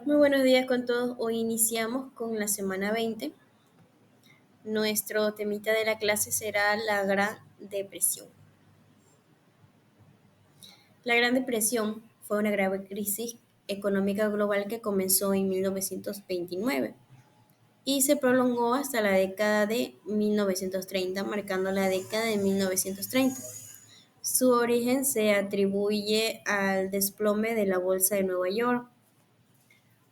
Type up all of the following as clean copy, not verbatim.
Muy buenos días con todos. Hoy iniciamos con la semana 20. Nuestro temita de la clase será la Gran Depresión. La Gran Depresión fue una grave crisis económica global que comenzó en 1929 y se prolongó hasta la década de 1930, marcando la década de 1930. Su origen se atribuye al desplome de la Bolsa de Nueva York,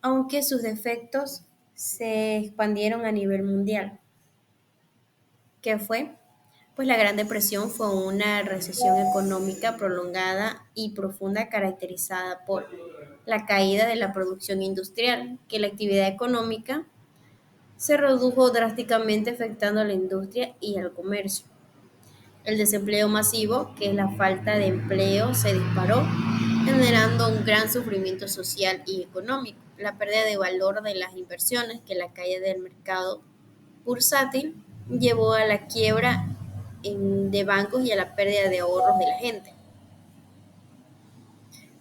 aunque sus efectos se expandieron a nivel mundial. ¿Qué fue? Pues la Gran Depresión fue una recesión económica prolongada y profunda caracterizada por la caída de la producción industrial, que la actividad económica se redujo drásticamente afectando a la industria y al comercio. El desempleo masivo, que es la falta de empleo, se disparó, generando un gran sufrimiento social y económico. La pérdida de valor de las inversiones, que la caída del mercado bursátil llevó a la quiebra de bancos y a la pérdida de ahorros de la gente.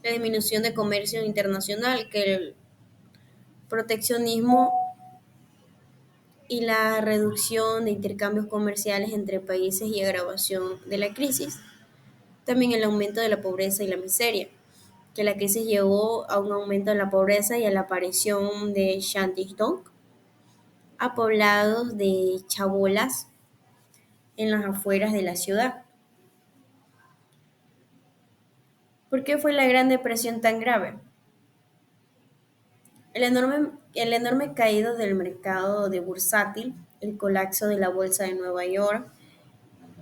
La disminución de comercio internacional, que el proteccionismo y la reducción de intercambios comerciales entre países y agravación de la crisis. También el aumento de la pobreza y la miseria, que la crisis llevó a un aumento de la pobreza y a la aparición de shantytown, a poblados de chabolas en las afueras de la ciudad. ¿Por qué fue la Gran Depresión tan grave? El enorme caído del mercado de bursátil, el colapso de la Bolsa de Nueva York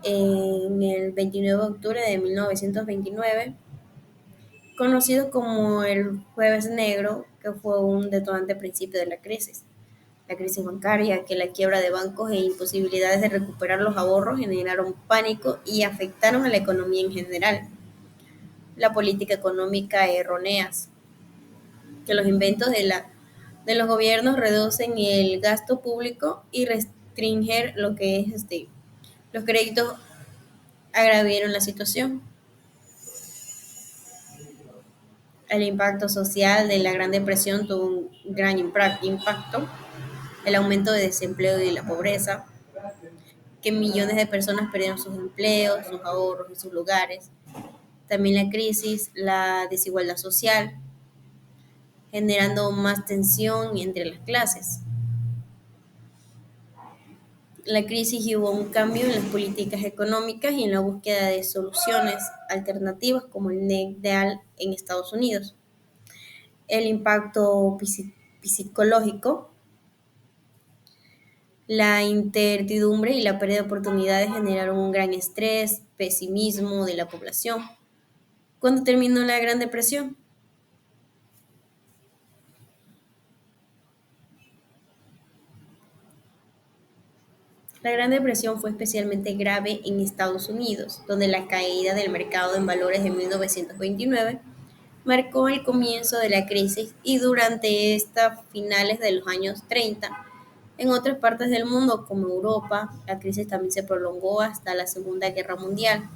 en el 29 de octubre de 1929, conocido como el Jueves Negro, que fue un detonante principio de la crisis. La crisis bancaria, que la quiebra de bancos e imposibilidades de recuperar los ahorros generaron pánico y afectaron a la economía en general. La política económica erróneas, que los inventos de los gobiernos reducen el gasto público y restringen lo que es los créditos agravaron la situación. El impacto social de la Gran Depresión tuvo un gran impacto, el aumento de desempleo y la pobreza, que millones de personas perdieron sus empleos, sus ahorros y sus lugares. También la crisis, la desigualdad social, generando más tensión entre las clases. La crisis llevó a un cambio en las políticas económicas y en la búsqueda de soluciones alternativas como el New Deal en Estados Unidos. El impacto psicológico, la incertidumbre y la pérdida de oportunidades generaron un gran estrés, pesimismo de la población. ¿Cuándo terminó la Gran Depresión? La Gran Depresión fue especialmente grave en Estados Unidos, donde la caída del mercado en valores de 1929 marcó el comienzo de la crisis y durante estas finales de los años 30. En otras partes del mundo, como Europa, la crisis también se prolongó hasta la Segunda Guerra Mundial.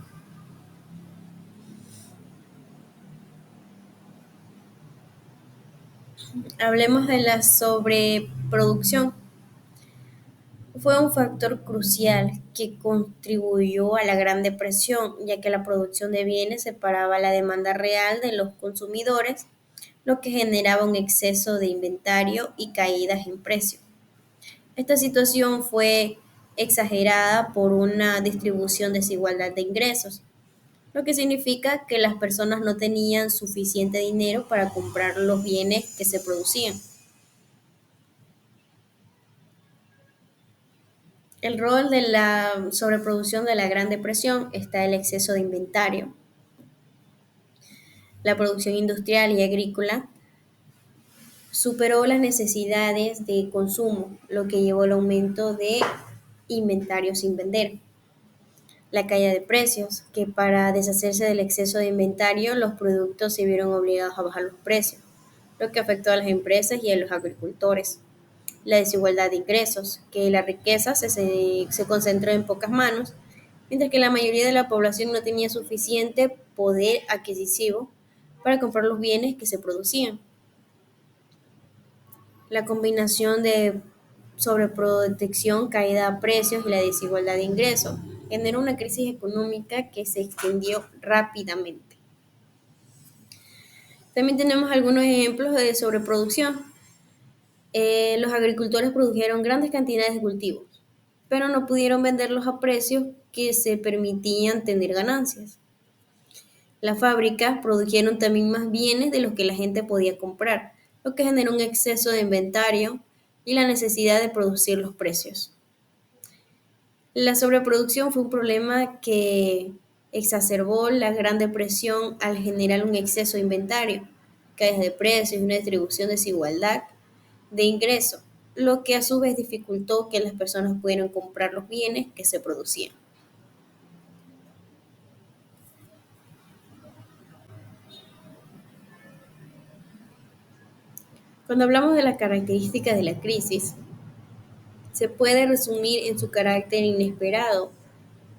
Hablemos de la sobreproducción. Fue un factor crucial que contribuyó a la Gran Depresión, ya que la producción de bienes separaba la demanda real de los consumidores, lo que generaba un exceso de inventario y caídas en precio. Esta situación fue exagerada por una distribución desigual de ingresos, lo que significa que las personas no tenían suficiente dinero para comprar los bienes que se producían. El rol de la sobreproducción de la Gran Depresión está el exceso de inventario. La producción industrial y agrícola superó las necesidades de consumo, lo que llevó al aumento de inventario sin vender. La caída de precios, que para deshacerse del exceso de inventario, los productos se vieron obligados a bajar los precios, lo que afectó a las empresas y a los agricultores. La desigualdad de ingresos, que la riqueza se concentró en pocas manos, mientras que la mayoría de la población no tenía suficiente poder adquisitivo para comprar los bienes que se producían. La combinación de sobreprotección, caída de precios y la desigualdad de ingresos generó una crisis económica que se extendió rápidamente. También tenemos algunos ejemplos de sobreproducción. Los agricultores produjeron grandes cantidades de cultivos, pero no pudieron venderlos a precios que se permitían tener ganancias. Las fábricas produjeron también más bienes de los que la gente podía comprar, lo que generó un exceso de inventario y la necesidad de producir los precios. La sobreproducción fue un problema que exacerbó la Gran Depresión al generar un exceso de inventario, caídas de precios y una distribución desigualdad de ingresos, lo que a su vez dificultó que las personas pudieran comprar los bienes que se producían. Cuando hablamos de las características de la crisis, se puede resumir en su carácter inesperado,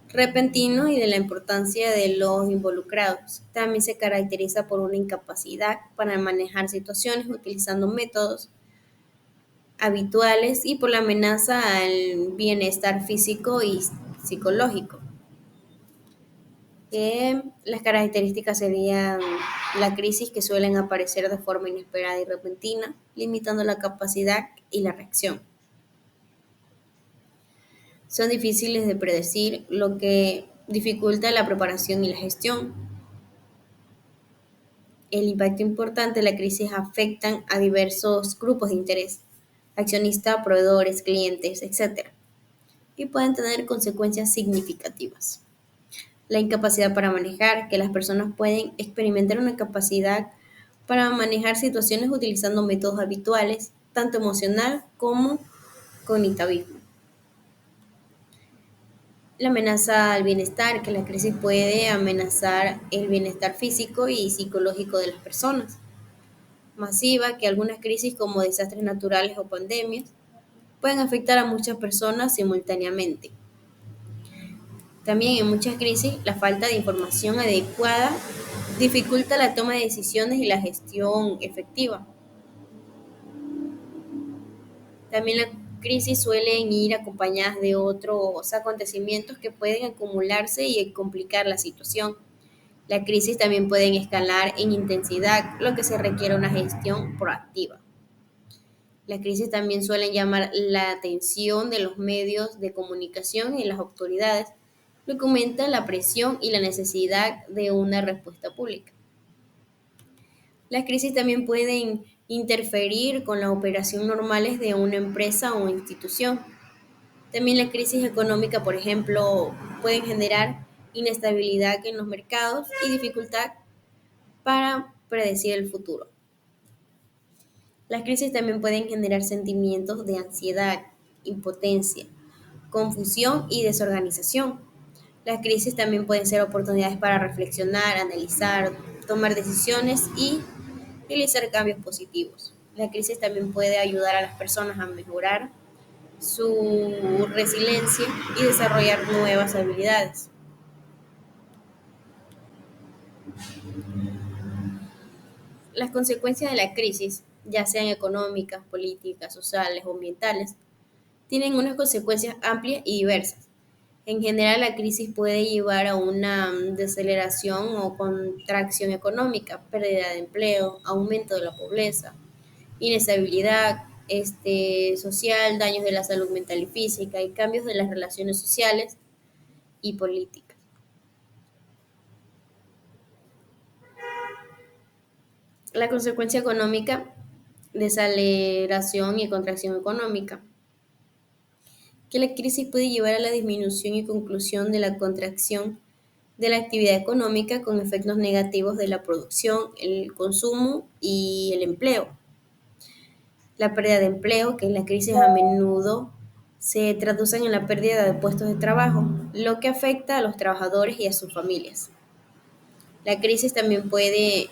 repentino y de la importancia de los involucrados. También se caracteriza por una incapacidad para manejar situaciones utilizando métodos habituales y por la amenaza al bienestar físico y psicológico. Las características serían la crisis que suelen aparecer de forma inesperada y repentina, limitando la capacidad y la reacción. Son difíciles de predecir, lo que dificulta la preparación y la gestión. El impacto importante de la crisis afectan a diversos grupos de interés, accionistas, proveedores, clientes, etc. Y pueden tener consecuencias significativas. La incapacidad para manejar, que las personas pueden experimentar una capacidad para manejar situaciones utilizando métodos habituales, tanto emocional como cognitivismo. La amenaza al bienestar, que la crisis puede amenazar el bienestar físico y psicológico de las personas. Masiva, que algunas crisis como desastres naturales o pandemias pueden afectar a muchas personas simultáneamente. También en muchas crisis, la falta de información adecuada dificulta la toma de decisiones y la gestión efectiva. También las crisis suelen ir acompañadas de otros acontecimientos que pueden acumularse y complicar la situación. La crisis también pueden escalar en intensidad, lo que se requiere una gestión proactiva. Las crisis también suelen llamar la atención de los medios de comunicación y las autoridades, lo que aumenta la presión y la necesidad de una respuesta pública. Las crisis también pueden interferir con la operación normales de una empresa o institución. También la crisis económica, por ejemplo, pueden generar inestabilidad en los mercados y dificultad para predecir el futuro. Las crisis también pueden generar sentimientos de ansiedad, impotencia, confusión y desorganización. Las crisis también pueden ser oportunidades para reflexionar, analizar, tomar decisiones y realizar cambios positivos. La crisis también puede ayudar a las personas a mejorar su resiliencia y desarrollar nuevas habilidades. Las consecuencias de la crisis, ya sean económicas, políticas, sociales o ambientales, tienen unas consecuencias amplias y diversas. En general, la crisis puede llevar a una deceleración o contracción económica, pérdida de empleo, aumento de la pobreza, inestabilidad social, daños de la salud mental y física y cambios de las relaciones sociales y políticas. La consecuencia económica, desaceleración y contracción económica, que la crisis puede llevar a la disminución y conclusión de la contracción de la actividad económica con efectos negativos de la producción, el consumo y el empleo. La pérdida de empleo, que en la crisis a menudo se traducen en la pérdida de puestos de trabajo, lo que afecta a los trabajadores y a sus familias. La crisis también puede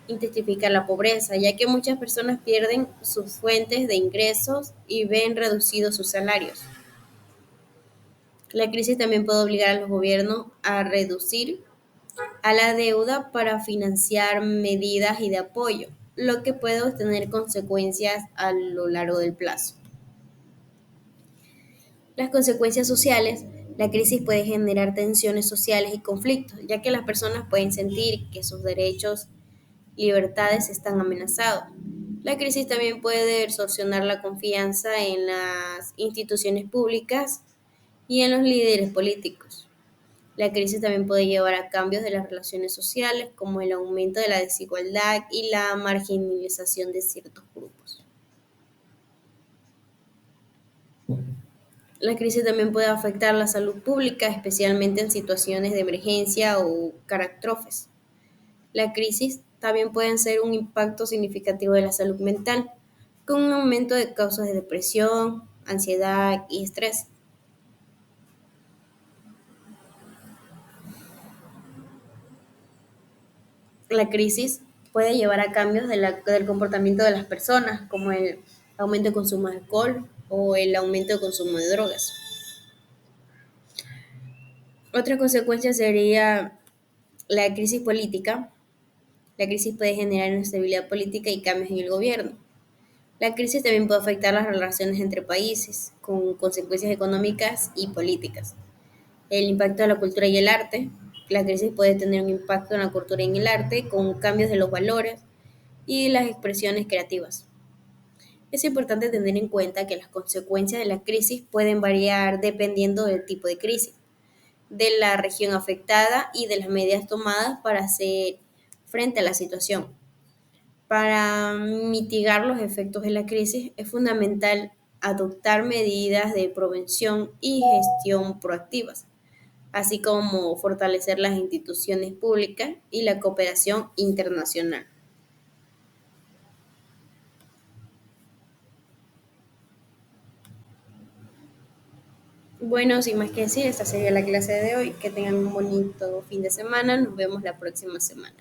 intensificar la pobreza, ya que muchas personas pierden sus fuentes de ingresos y ven reducidos sus salarios. La crisis también puede obligar a los gobiernos a reducir a la deuda para financiar medidas y de apoyo. lo que puede tener consecuencias a lo largo del plazo. Las consecuencias sociales. La crisis puede generar tensiones sociales y conflictos, ya que las personas pueden sentir que sus derechos y libertades están amenazados. La crisis también puede erosionar la confianza en las instituciones públicas y en los líderes políticos. La crisis también puede llevar a cambios de las relaciones sociales, como el aumento de la desigualdad y la marginalización de ciertos grupos. La crisis también puede afectar la salud pública, especialmente en situaciones de emergencia o catástrofes. La crisis también puede ser un impacto significativo de la salud mental, con un aumento de causas de depresión, ansiedad y estrés. La crisis puede llevar a cambios del comportamiento de las personas, como el aumento de consumo de alcohol o el aumento de consumo de drogas. Otra consecuencia sería la crisis política. La crisis puede generar inestabilidad política y cambios en el gobierno. La crisis también puede afectar las relaciones entre países, con consecuencias económicas y políticas. El impacto de la cultura y el arte. La crisis puede tener un impacto en la cultura y en el arte, con cambios de los valores y las expresiones creativas. Es importante tener en cuenta que las consecuencias de la crisis pueden variar dependiendo del tipo de crisis, de la región afectada y de las medidas tomadas para hacer frente a la situación. Para mitigar los efectos de la crisis es fundamental adoptar medidas de prevención y gestión proactivas, así como fortalecer las instituciones públicas y la cooperación internacional. Bueno, sin más que decir, esta sería la clase de hoy. Que tengan un bonito fin de semana. Nos vemos la próxima semana.